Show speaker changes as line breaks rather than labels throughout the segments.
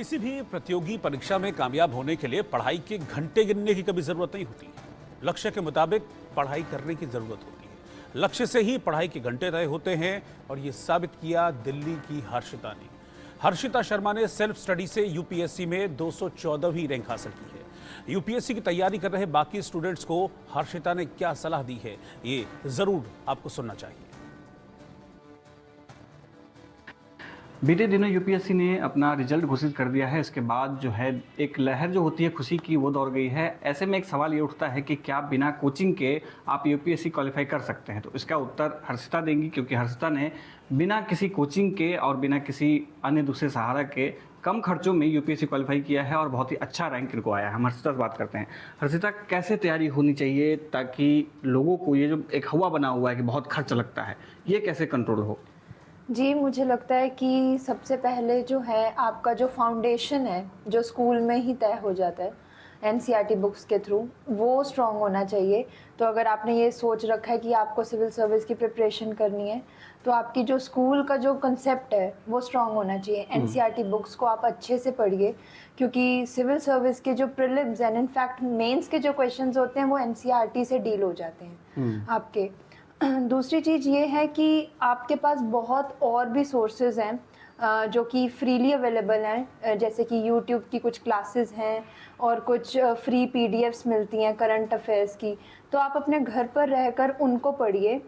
किसी भी प्रतियोगी परीक्षा में कामयाब होने के लिए पढ़ाई के घंटे गिनने की कभी जरूरत नहीं होती। लक्ष्य के मुताबिक पढ़ाई करने की जरूरत होती है। लक्ष्य से ही पढ़ाई के घंटे तय होते हैं और ये साबित किया दिल्ली की हर्षिता ने। हर्षिता शर्मा ने सेल्फ स्टडी से यूपीएससी में 214वीं रैंक हासिल की है। यूपीएससी की तैयारी कर रहे बाकी स्टूडेंट्स को हर्षिता ने क्या सलाह दी है, ये जरूर आपको सुनना चाहिए।
बीते दिनों यूपीएससी ने अपना रिजल्ट घोषित कर दिया है। इसके बाद जो है एक लहर जो होती है खुशी की वो दौड़ गई है। ऐसे में एक सवाल ये उठता है कि क्या बिना कोचिंग के आप यूपीएससी क्वालिफाई कर सकते हैं? तो इसका उत्तर हर्षिता देंगी, क्योंकि हर्षिता ने बिना किसी कोचिंग के और बिना किसी अन्य दूसरे सहारा के कम खर्चों में यूपीएससी क्वालिफाई किया है और बहुत ही अच्छा रैंक इनको आया है। हम हर्षिता से बात करते हैं। हर्षिता, कैसे तैयारी होनी चाहिए ताकि लोगों को ये जो एक हवा बना हुआ है कि बहुत खर्च लगता है, ये कैसे कंट्रोल हो?
जी, मुझे लगता है कि सबसे पहले जो है आपका जो फाउंडेशन है, जो स्कूल में ही तय हो जाता है एनसीईआरटी बुक्स के थ्रू, वो स्ट्रॉन्ग होना चाहिए। तो अगर आपने ये सोच रखा है कि आपको सिविल सर्विस की प्रिपरेशन करनी है, तो आपकी जो स्कूल का जो कंसेप्ट है वो स्ट्रॉन्ग होना चाहिए। एनसीईआरटी बुक्स को आप अच्छे से पढ़िए, क्योंकि सिविल सर्विस के जो प्रीलिम्स एंड इनफैक्ट मेंस के जो क्वेश्चंस होते हैं वो एनसीईआरटी से डील हो जाते हैं आपके। दूसरी चीज़ ये है कि आपके पास बहुत और भी सोर्सेज हैं जो कि फ्रीली अवेलेबल हैं, जैसे कि यूट्यूब की कुछ क्लासेस हैं और कुछ फ्री पीडीएफ्स मिलती हैं करंट अफेयर्स की। तो आप अपने घर पर रहकर उनको पढ़िए,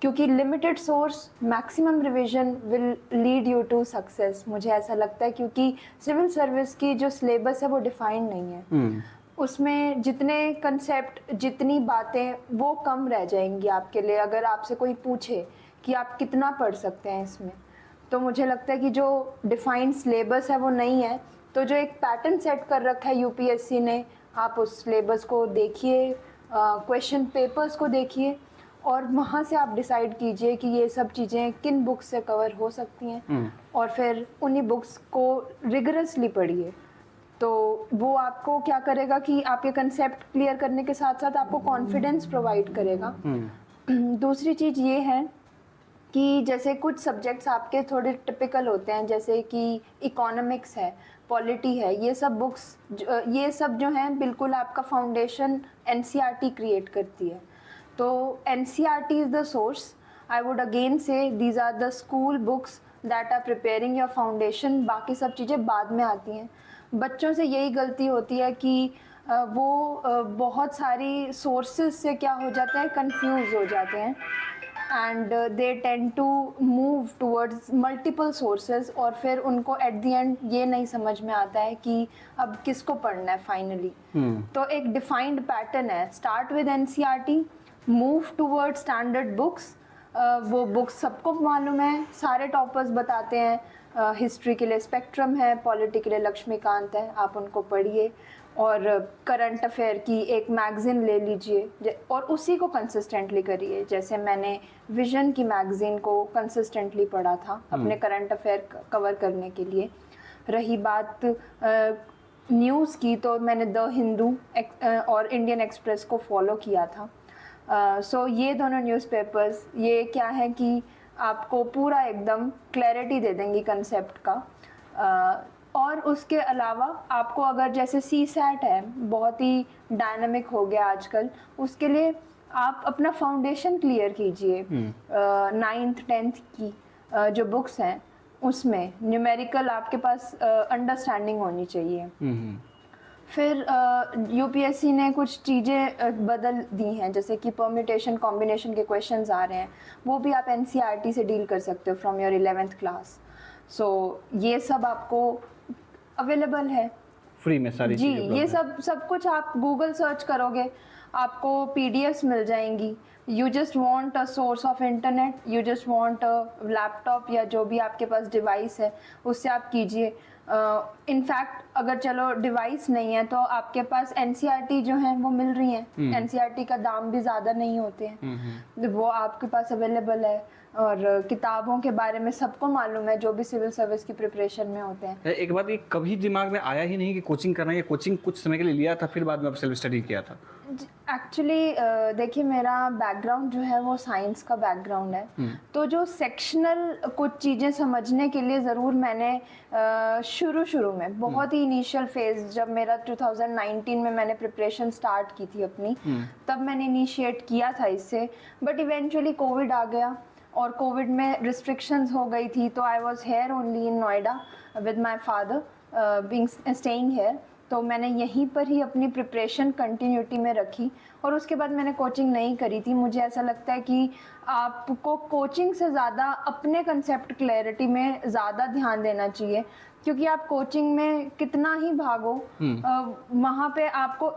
क्योंकि limited source maximum revision will lead you to success. मुझे ऐसा लगता है, क्योंकि सिविल सर्विस की जो सिलेबस है वो डिफाइंड नहीं है। उसमें जितने कंसेप्ट, जितनी बातें, वो कम रह जाएंगी आपके लिए। अगर आपसे कोई पूछे कि आप कितना पढ़ सकते हैं इसमें, तो मुझे लगता है कि जो डिफाइंड सिलेबस है वो नहीं है। तो जो एक पैटर्न सेट कर रखा है यूपीएससी ने, आप उस सिलेबस को देखिए, क्वेश्चन पेपर्स को देखिए और वहाँ से आप डिसाइड कीजिए कि ये सब चीज़ें किन बुक्स से कवर हो सकती हैं और फिर उन्हीं बुक्स को रिगरसली पढ़िए। तो वो आपको क्या करेगा कि आपके कंसेप्ट क्लियर करने के साथ साथ आपको कॉन्फिडेंस प्रोवाइड करेगा। दूसरी चीज़ ये है कि जैसे कुछ सब्जेक्ट्स आपके थोड़े टिपिकल होते हैं, जैसे कि इकोनॉमिक्स है, पॉलिटी है, ये सब बुक्स, ये सब जो हैं बिल्कुल आपका फाउंडेशन एनसीईआरटी क्रिएट करती है। तो NCERT is the source. I would again say these are the school books that are preparing your foundation. बाकी सब चीज़ें बाद में आती हैं। बच्चों से यही गलती होती है कि वो बहुत सारी सोर्सेज से क्या हो जाते हैं, कंफ्यूज हो जाते हैं and they tend to move towards multiple sources, और फिर उनको एट द एंड ये नहीं समझ में आता है कि अब किसको पढ़ना है फाइनली। तो एक डिफाइंड पैटर्न है, start with NCERT, move toward standard books. वो बुक्स सबको मालूम है, सारे टॉपर्स बताते हैं। हिस्ट्री के लिए स्पेक्ट्रम है, पॉलिटी के लिए लक्ष्मीकांत है, आप उनको पढ़िए। और करंट अफेयर की एक मैगज़ीन ले लीजिए और उसी को कंसिस्टेंटली करिए। जैसे मैंने विजन की मैगज़ीन को कंसिस्टेंटली पढ़ा था अपने करंट अफेयर कवर करने के लिए। रही बात न्यूज़ की, तो मैंने द हिंदू और इंडियन एक्सप्रेस को फॉलो किया था। सो ये दोनों न्यूज़पेपर्स, ये क्या है कि आपको पूरा एकदम क्लैरिटी दे देंगी कंसेप्ट का। और उसके अलावा आपको अगर जैसे सीसैट है, बहुत ही डायनामिक हो गया आजकल, उसके लिए आप अपना फाउंडेशन क्लियर कीजिए। 9th 10th की जो बुक्स हैं उसमें न्यूमेरिकल आपके पास अंडरस्टैंडिंग होनी चाहिए। फिर यूपीएससी ने कुछ चीज़ें बदल दी हैं, जैसे कि परम्यूटेशन कॉम्बिनेशन के क्वेश्चंस आ रहे हैं, वो भी आप एनसीईआरटी से डील कर सकते हो फ्रॉम योर 11th क्लास। सो ये सब आपको अवेलेबल है
फ्री में सारी
जी।
चीज़ें
ये सब कुछ आप गूगल सर्च करोगे, आपको पीडीएफ्स मिल जाएंगी। You just want a source of internet, you just want a laptop या जो भी आपके पास डिवाइस है उससे आप कीजिए। इनफैक्ट अगर चलो डिवाइस नहीं है तो आपके पास एनसीईआरटी जो है वो मिल रही हैं। एनसीईआरटी का दाम भी ज़्यादा नहीं होते हैं, वो आपके पास अवेलेबल है। और किताबों के बारे में सबको मालूम है जो भी सिविल सर्विस की प्रिपरेशन में होते हैं।
एक बात, ये कभी दिमाग में आया ही नहीं कि कोचिंग करना है? कोचिंग कुछ समय के लिए लिया था, फिर बाद में आप सेल्फ स्टडी किया था?
एक्चुअली देखिए, मेरा बैकग्राउंड जो है वो साइंस का बैकग्राउंड है। तो जो सेक्शनल कुछ चीज़ें समझने के लिए ज़रूर मैंने शुरू में बहुत ही इनिशियल फेज, जब मेरा 2019 में मैंने प्रिपरेशन स्टार्ट की थी अपनी, तब मैंने इनिशिएट किया था इससे। बट इवेंचुअली कोविड आ गया और कोविड में रिस्ट्रिक्शंस हो गई थी, तो I was here only in Noida with my father being staying hair. तो मैंने यहीं पर ही अपनी प्रिपरेशन कंटिन्यूटी में रखी और उसके बाद मैंने कोचिंग नहीं करी थी। मुझे ऐसा लगता है कि आपको कोचिंग से ज़्यादा अपने कंसेप्ट क्लैरिटी में ज़्यादा ध्यान देना चाहिए, क्योंकि आप कोचिंग में कितना ही भागो वहाँ पे आपको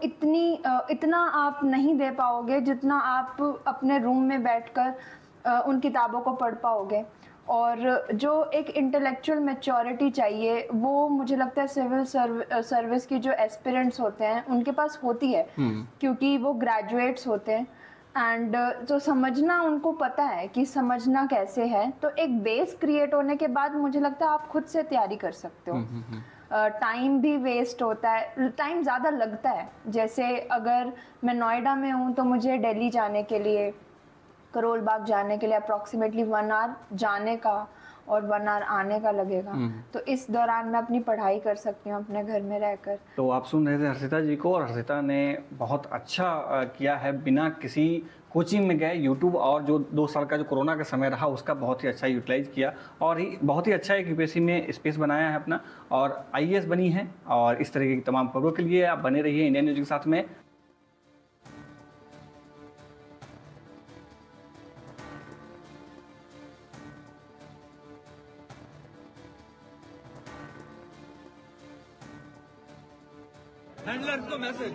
इतना आप नहीं दे पाओगे जितना आप अपने रूम में बैठकर उन किताबों को पढ़ पाओगे। और जो एक इंटेलेक्चुअल मैच्योरिटी चाहिए वो मुझे लगता है सिविल सर्विस की जो एस्पिरेंट्स होते हैं उनके पास होती है, क्योंकि वो ग्रेजुएट्स होते हैं एंड जो समझना उनको पता है कि समझना कैसे है। तो एक बेस क्रिएट होने के बाद मुझे लगता है आप खुद से तैयारी कर सकते हो। टाइम भी वेस्ट होता है, टाइम ज़्यादा लगता है। जैसे अगर मैं नोएडा में हूँ तो मुझे दिल्ली जाने के लिए, करोल बाग जाने के लिए अप्रॉक्सीमेटली 1 आवर जाने का और 1 आवर आने का लगेगा। तो इस दौरान मैं अपनी पढ़ाई कर सकती हूँ अपने घर में रहकर।
तो आप सुन रहे थे हर्षिता जी को, और हर्षिता ने बहुत अच्छा किया है, बिना किसी कोचिंग में गए यूट्यूब और जो 2 साल का जो कोरोना का समय रहा उसका बहुत ही अच्छा यूटिलाइज किया और बहुत ही अच्छा एक यूपीएससी में स्पेस बनाया है अपना, और आईएएस बनी है। और इस तरह की तमाम खबरों के लिए आप बने रहिए इंडियन न्यूज़ के साथ में।
हैंडलर को मैसेज